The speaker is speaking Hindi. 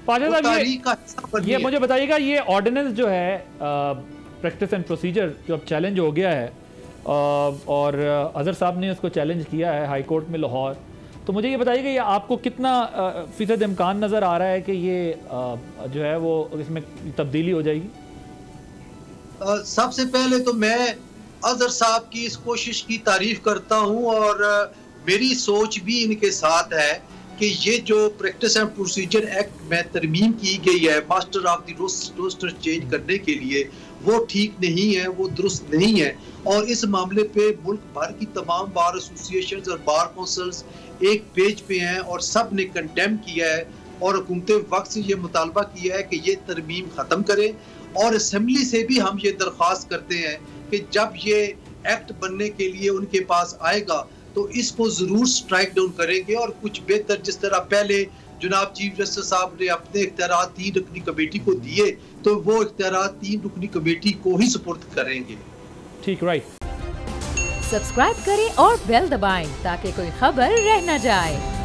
पाशा साहब, तारीख का हिस्सा बननी ये है। मुझे बताइएगा, ये ऑर्डिनेंस जो है प्रैक्टिस एंड प्रोसीजर जो अब चैलेंज हो गया है और अजहर साहब ने उसको चैलेंज किया है हाई कोर्ट में लाहौर, तो मुझे ये बताइएगा ये आपको कितना फीसद इम्कान नज़र आ रहा है कि ये जो है वो इसमें तब्दीली हो जाएगी? सबसे पहले तो मैं अजहर साहब की इस कोशिश की तारीफ करता हूं और मेरी सोच भी इनके साथ है कि ये जो प्रैक्टिस एंड प्रोसीजर एक्ट में तरमीम की गई है master of the roster change करने के लिए, वो ठीक नहीं है, वो दुरुस्त नहीं है। और इस मामले पे मुल्क भर की तमाम बार एसोसिएशंस और बार काउंसिल्स एक पेज पे हैं और सब ने कंडेम किया है और हुकूमत वक्त से ये मुतालबा किया है कि ये तरमीम ख़त्म करें। और असेंबली से भी हम ये दरख्वास्त करते हैं कि जब ये एक्ट बनने के लिए उनके पास आएगा तो इसको ज़रूर स्ट्राइक डाउन करेंगे और कुछ बेहतर, जिस तरह पहले जनाब चीफ जस्टिस साहब ने अपने इख्तियारात 3 रुकनी कमेटी को दिए, तो वो इख्तियारात 3 रुकनी कमेटी को ही सुपुर्द करेंगे। ठीक, राइट। सब्सक्राइब करें और बेल दबाएं ताकि कोई खबर रह न जाए।